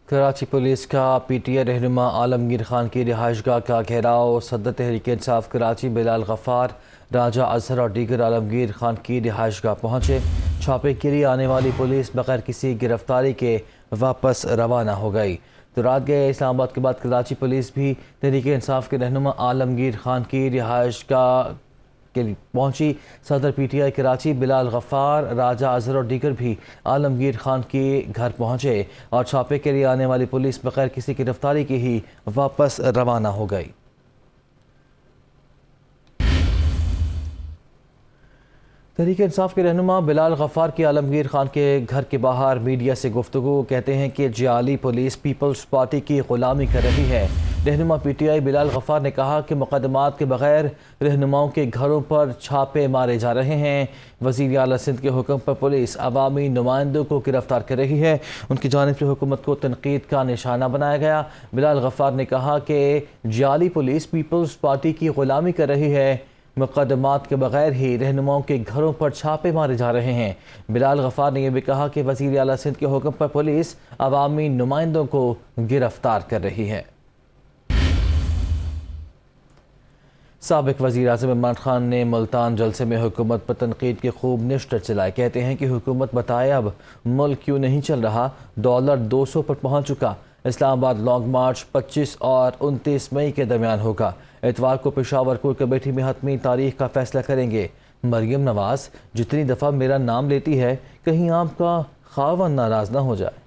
Karachi police کا P T I رہنما عالمگیر خان کی رہائش گاہ کا گھیراؤ، صدر تحریک انصاف کراچی بلال غفار، راجہ اظہر اور دیگر عالمگیر خان کی رہائش گاہ پہنچے۔ چھاپے کے لیے آنے والی پولیس بغیر کسی گرفتاری کے واپس روانہ ہو گئی تو رات گئے اسلام آباد کے بعد کراچی پولیس بھی تحریک انصاف کے رہنما عالمگیر خان کی رہائش گاہ کے لیے پہنچی۔ صدر پی ٹی آئی کراچی بلال غفار، راجہ اظہر اور دیگر بھی عالمگیر خان کے گھر پہنچے اور چھاپے کے لیے آنے والی پولیس بغیر کسی گرفتاری کے ہی واپس روانہ ہو گئی۔ تحریک انصاف کے رہنما بلال غفار کی عالمگیر خان کے گھر کے باہر میڈیا سے گفتگو، کہتے ہیں کہ جعلی پولیس پیپلز پارٹی کی غلامی کر رہی ہے۔ رہنما پی ٹی آئی بلال غفار نے کہا کہ مقدمات کے بغیر رہنماؤں کے گھروں پر چھاپے مارے جا رہے ہیں۔ وزیر اعلیٰ سندھ کے حکم پر پولیس عوامی نمائندوں کو گرفتار کر رہی ہے۔ ان کی جانب سے حکومت کو تنقید کا نشانہ بنایا گیا۔ بلال غفار نے کہا کہ جعلی پولیس پیپلز پارٹی کی غلامی کر رہی ہے، مقدمات کے بغیر ہی رہنماؤں کے گھروں پر چھاپے مارے جا رہے ہیں۔ بلال غفار نے یہ بھی کہا کہ وزیر اعلیٰ سندھ کے حکم پر پولیس عوامی نمائندوں کو گرفتار کر رہی ہے۔ سابق وزیر اعظم عمران خان نے ملتان جلسے میں حکومت پر تنقید کے خوب نشتر چلائے، کہتے ہیں کہ حکومت بتائے اب ملک کیوں نہیں چل رہا، ڈالر 200 پر پہنچ چکا۔ اسلام آباد لانگ مارچ 25 اور 29 مئی کے درمیان ہوگا۔ اتوار کو پشاور کور کمیٹی میں حتمی تاریخ کا فیصلہ کریں گے۔ مریم نواز جتنی دفعہ میرا نام لیتی ہے کہیں آپ کا خاوند ناراض نہ ہو جائے۔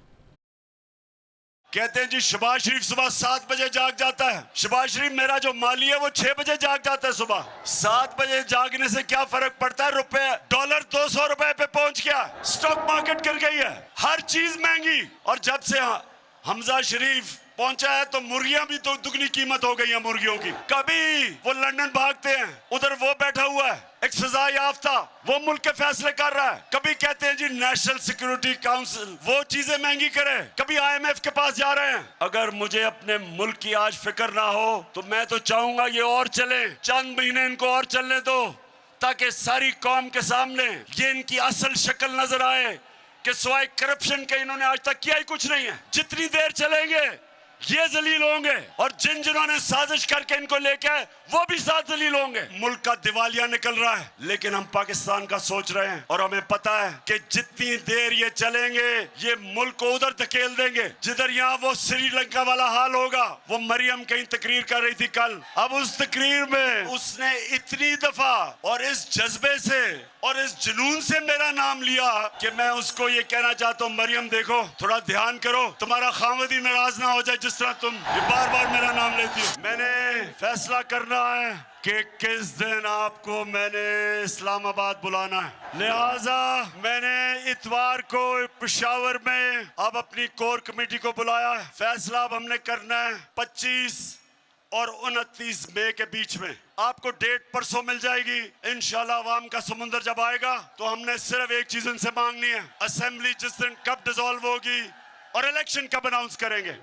کہتے ہیں جی شہباز شریف صبح 7 بجے جاگ جاتا ہے۔ شہباز شریف میرا جو مالی ہے وہ 6 بجے جاگ جاتا ہے صبح۔ 7 بجے جاگنے سے کیا فرق پڑتا ہے؟ روپے ڈالر 200 روپے پہ پہنچ گیا، سٹاک مارکیٹ گر گئی ہے، ہر چیز مہنگی۔ اور جب سے حمزہ شریف پہنچا ہے تو مرغیاں بھی تو دگنی قیمت ہو گئی ہیں مرغیوں کی۔ کبھی وہ لندن بھاگتے ہیں، ادھر وہ بیٹھا ہوا ہے ایک سزا یافتہ، وہ ملک کے فیصلے کر رہا ہے۔ کبھی کہتے ہیں جی نیشنل سیکیورٹی کاؤنسل وہ چیزیں مہنگی کرے، کبھی آئی ایم ایف کے پاس جا رہے ہیں۔ اگر مجھے اپنے ملک کی آج فکر نہ ہو تو میں تو چاہوں گا یہ اور چلے، چند مہینے ان کو اور چلنے دو تاکہ ساری قوم کے سامنے یہ ان کی اصل شکل نظر آئے کہ سوائے کرپشن کے انہوں نے آج تک کیا ہی کچھ نہیں ہے۔ جتنی دیر چلیں گے یہ ذلیل ہوں گے، اور جنہوں نے سازش کر کے ان کو لے کے وہ بھی ساتھ ذلیل ہوں گے۔ ملک کا دیوالیہ نکل رہا ہے لیکن ہم پاکستان کا سوچ رہے ہیں، اور ہمیں پتا ہے کہ جتنی دیر یہ چلیں گے یہ ملک کو ادھر دھکیل دیں گے جدھر یہاں وہ سری لنکا والا حال ہوگا۔ وہ مریم کہیں تقریر کر رہی تھی کل، اب اس تقریر میں اس نے اتنی دفعہ اور اس جذبے سے اور اس جنون سے میرا نام لیا کہ میں اس کو یہ کہنا چاہتا ہوں، مریم دیکھو تھوڑا دھیان کرو، تمہارا خاوند ہی ناراض نہ ہو جائے جس طرح تم بار بار میرا نام لیتی ہو۔ میں نے فیصلہ کرنا ہے کہ کس دن آپ کو میں نے اسلام آباد بلانا ہے، لہٰذا میں نے اتوار کو پشاور میں اب اپنی کور کمیٹی کو بلایا ہے۔ فیصلہ اب ہم نے کرنا ہے 25 اور 29 مئی کے بیچ میں۔ آپ کو ڈیٹ پرسوں مل جائے گی انشاءاللہ۔ عوام کا سمندر جب آئے گا تو ہم نے صرف ایک چیز ان سے مانگنی ہے، اسمبلی جس دن کب ڈیزالو ہوگی اور الیکشن کب اناؤنس کریں گے۔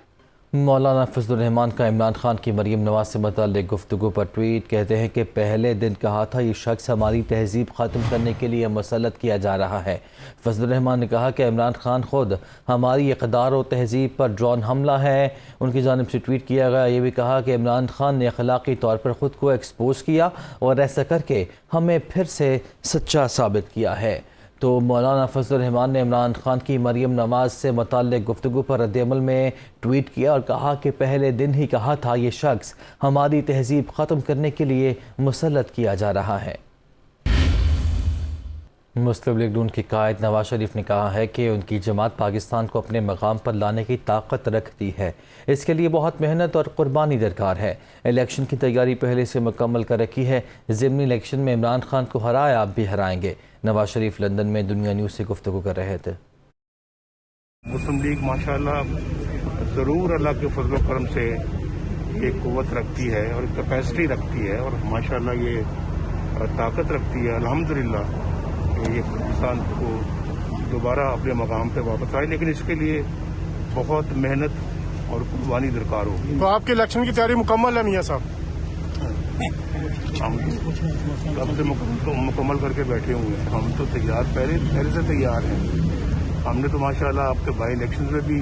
مولانا فضل الرحمان کا عمران خان کی مریم نواز سے متعلق گفتگو پر ٹویٹ، کہتے ہیں کہ پہلے دن کہا تھا یہ شخص ہماری تہذیب ختم کرنے کے لیے مسلط کیا جا رہا ہے۔ فضل الرحمان نے کہا کہ عمران خان خود ہماری اقدار و تہذیب پر ڈرون حملہ ہے۔ ان کی جانب سے ٹویٹ کیا گیا، یہ بھی کہا کہ عمران خان نے اخلاقی طور پر خود کو ایکسپوز کیا اور ایسا کر کے ہمیں پھر سے سچا ثابت کیا ہے۔ تو مولانا فضل الرحمان نے عمران خان کی مریم نواز سے متعلق گفتگو پر رد عمل میں ٹویٹ کیا اور کہا کہ پہلے دن ہی کہا تھا یہ شخص ہماری تہذیب ختم کرنے کے لیے مسلط کیا جا رہا ہے۔ مسلم لیگ نون کے قائد نواز شریف نے کہا ہے کہ ان کی جماعت پاکستان کو اپنے مقام پر لانے کی طاقت رکھتی ہے، اس کے لیے بہت محنت اور قربانی درکار ہے۔ الیکشن کی تیاری پہلے سے مکمل کر رکھی ہے، ضمنی الیکشن میں عمران خان کو ہرائے آپ بھی ہرائیں گے۔ نواز شریف لندن میں دنیا نیوز سے گفتگو کر رہے تھے۔ مسلم لیگ ماشاءاللہ ضرور اللہ کے فضل و کرم سے یہ قوت رکھتی ہے اور کیپیسٹی رکھتی ہے اور ماشاءاللہ یہ طاقت رکھتی ہے، الحمدللہ یہ پاکستان کو دوبارہ اپنے مقام پہ واپس آئے، لیکن اس کے لیے بہت محنت اور قربانی درکار ہوگی۔ تو آپ کے الیکشن کی تیاری مکمل ہے میاں صاحب؟ ہم کب سے مکمل کر کے بیٹھے ہوئے ہیں، ہم تو تیار پہلے سے تیار ہیں۔ ہم نے تو ماشاءاللہ آپ کے بائی الیکشن میں بھی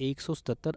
177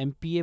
MPA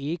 1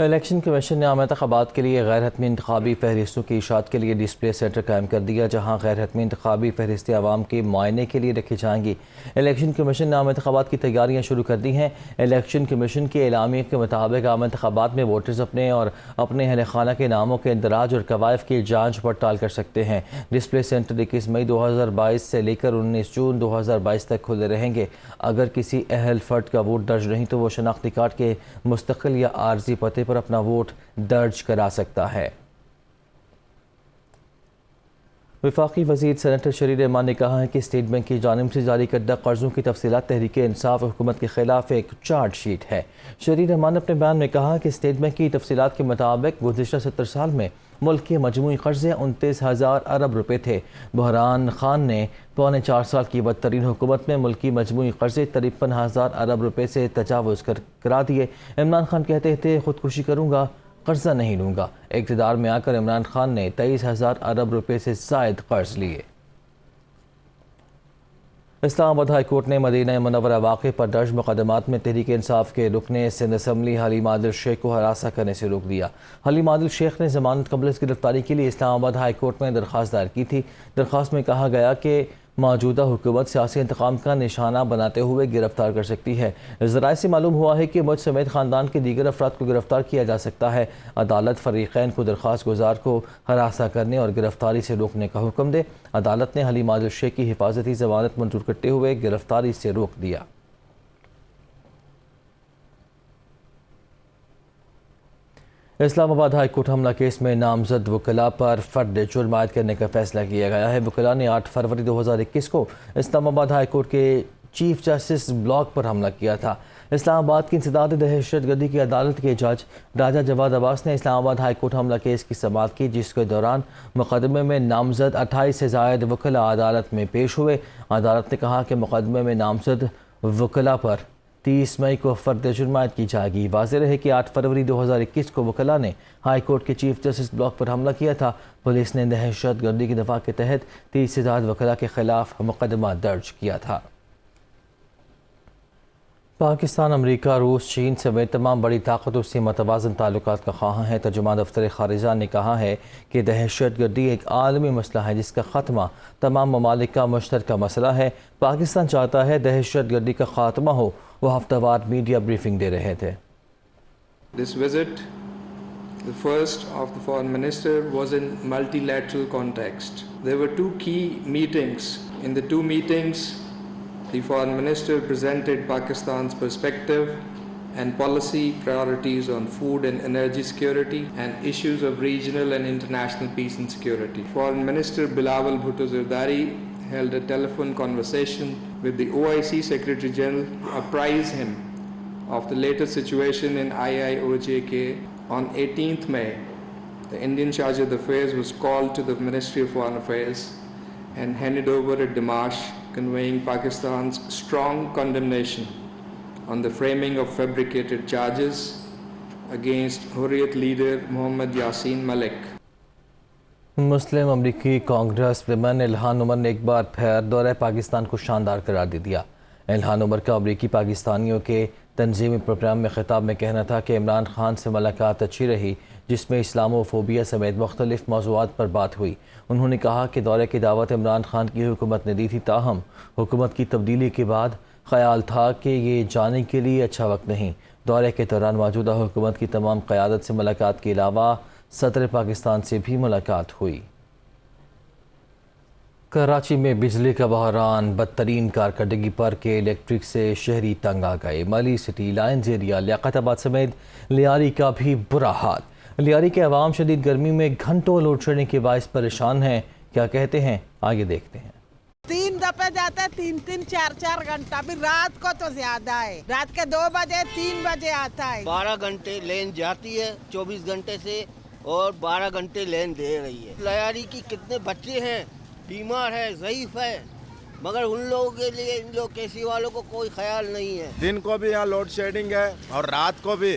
الیکشن کمیشن نے عام انتخابات کے لیے غیر حتمی انتخابی فہرستوں کی اشاعت کے لیے ڈسپلے سینٹر قائم کر دیا، جہاں غیر حتمی انتخابی فہرستیں عوام کے معائنے کے لیے رکھی جائیں گی۔ الیکشن کمیشن نے عام انتخابات کی تیاریاں شروع کر دی ہیں۔ الیکشن کمیشن کے اعلامیے کے مطابق عام انتخابات میں ووٹرز اپنے اور اپنے اہل خانہ کے ناموں کے اندراج اور کوائف کی جانچ پڑتال کر سکتے ہیں۔ ڈسپلے سینٹر 21 مئی 2022 سے لے کر 19 جون 2022 تک کھلے رہیں گے۔ اگر کسی اہل فرد کا ووٹ درج نہیں تو وہ شناختی کارڈ کے مستقل یا عارضی پتے پر اپنا ووٹ درج کرا سکتا ہے۔ وفاقی وزیر سینیٹر شریر رحمان نے کہا ہے کہ اسٹیٹ بینک کی جانب سے جاری کردہ قرضوں کی تفصیلات تحریک انصاف حکومت کے خلاف ایک چارج شیٹ ہے۔ شریر رحمان نے اپنے بیان میں کہا کہ اسٹیٹ بینک کی تفصیلات کے مطابق گزشتہ 70 سال میں ملک کے مجموعی قرضے 29,000 ارب روپے تھے۔ بحران خان نے 4.25 سال کی بدترین حکومت میں ملکی مجموعی قرضے 53,000 ارب روپے سے تجاوز کرا دیے۔ عمران خان کہتے تھے خودکشی کروں گا، قرضہ نہیں لوں گا۔ اقتدار میں آ کر عمران خان نے 23,000 ارب روپے سے زائد قرض لیے۔ اسلام آباد ہائی کورٹ نے مدینہ منورہ واقعے پر درج مقدمات میں تحریک انصاف کے رکن سندھ اسمبلی حلیم عادل شیخ کو ہراساں کرنے سے روک دیا۔ حلیم عادل شیخ نے ضمانت قبل از گرفتاری کے لیے اسلام آباد ہائی کورٹ میں درخواست دائر کی تھی۔ درخواست میں کہا گیا کہ موجودہ حکومت سیاسی انتقام کا نشانہ بناتے ہوئے گرفتار کر سکتی ہے۔ ذرائع سے معلوم ہوا ہے کہ مجھ سمیت خاندان کے دیگر افراد کو گرفتار کیا جا سکتا ہے۔ عدالت فریقین کو درخواست گزار کو ہراساں کرنے اور گرفتاری سے روکنے کا حکم دے۔ عدالت نے حلیم عادل شیخ کی حفاظتی ضمانت منظور کرتے ہوئے گرفتاری سے روک دیا۔ اسلام آباد ہائی کورٹ حملہ کیس میں نامزد وکلاء پر فرد جرم عائد کرنے کا فیصلہ کیا گیا ہے۔ وکلاء نے 8 فروری 2021 کو اسلام آباد ہائی کورٹ کے چیف جسٹس بلاک پر حملہ کیا تھا۔ اسلام آباد کی انسداد دہشت گردی کی عدالت کے جج راجہ جواد عباس نے اسلام آباد ہائی کورٹ حملہ کیس کی سماعت کی، جس کے دوران مقدمے میں نامزد 28 سے زائد وکلاء عدالت میں پیش ہوئے۔ عدالت نے کہا کہ مقدمے میں نامزد وکلاء پر 30 مئی کو فرد جرم عائد کی جائے گی۔ واضح رہے کہ 8 فروری 2021 کو وکلاء نے ہائی کورٹ کے چیف جسٹس بلاک پر حملہ کیا تھا۔ پولیس نے دہشت گردی کی دفعہ کے تحت 30 سے زائد وکلاء کے خلاف مقدمہ درج کیا تھا۔ پاکستان امریکہ، روس، چین سمیت تمام بڑی طاقتوں سے متوازن تعلقات کا خواہاں ہے۔ ترجمان دفتر خارجہ نے کہا ہے کہ دہشت گردی ایک عالمی مسئلہ ہے جس کا خاتمہ تمام ممالک کا مشترکہ مسئلہ ہے۔ پاکستان چاہتا ہے دہشت گردی کا خاتمہ ہو۔ وہ ہفتہ وار میڈیا بریفنگ دے رہے تھے۔ This visit, the first of the foreign minister, was in multilateral context. There were 2 key meetings. In the 2 meetings, the foreign minister presented Pakistan's perspective and policy priorities on food and energy security and issues of regional and international peace and security. Foreign Minister Bilawal Bhutto Zardari held a telephone conversation with the OIC Secretary General to apprise him of the latest situation in IIOJK. On 18th May, the Indian Charge of Affairs was called to the Ministry of Foreign Affairs and handed over a démarche conveying Pakistan's strong condemnation on the framing of fabricated charges against Hurriyat leader Mohammad Yasin Malik. مسلم امریکی Congress women الہان عمر نے ایک بار پھر دورہ پاکستان کو شاندار قرار دے دیا۔ الہان عمر کا امریکی پاکستانیوں کے تنظیمی پروگرام میں خطاب میں کہنا تھا کہ عمران خان سے ملاقات اچھی رہی، جس میں اسلامو فوبیا سمیت مختلف موضوعات پر بات ہوئی۔ انہوں نے کہا کہ دورے کی دعوت عمران خان کی حکومت نے دی تھی، تاہم حکومت کی تبدیلی کے بعد خیال تھا کہ یہ جانے کے لیے اچھا وقت نہیں۔ دورے کے دوران موجودہ حکومت کی تمام قیادت سے ملاقات کے علاوہ صدر پاکستان سے بھی ملاقات ہوئی۔ کراچی میں بجلی کا بحران بدترین کارکردگی پر کے الیکٹرک سے شہری تنگ آ گئے۔ ملی سٹی، لائنز ایریا، لیاقت آباد سمیت لیاری کا بھی برا حال۔ لیاری کے عوام شدید گرمی میں گھنٹوں لوڈ شیڈنگ کے باعث پریشان ہیں۔ کیا کہتے ہیں آگے دیکھتے ہیں۔ 3 دفعہ جاتا ہے، 3 4 گھنٹہ، ابھی رات کو تو زیادہ ہے، رات کے 2 بجے 3 بجے آتا ہے۔ 12 گھنٹے لین جاتی ہے 24 گھنٹے سے، اور 12 گھنٹے لین دے رہی ہے۔ لیاری کی کتنے بچے ہیں، بیمار ہے، ضعیف ہے، مگر ان لوگوں کے لیے، ان لوگ کیسی والوں کو کوئی خیال نہیں ہے۔ دن کو بھی یہاں لوڈ شیڈنگ ہے اور رات کو بھی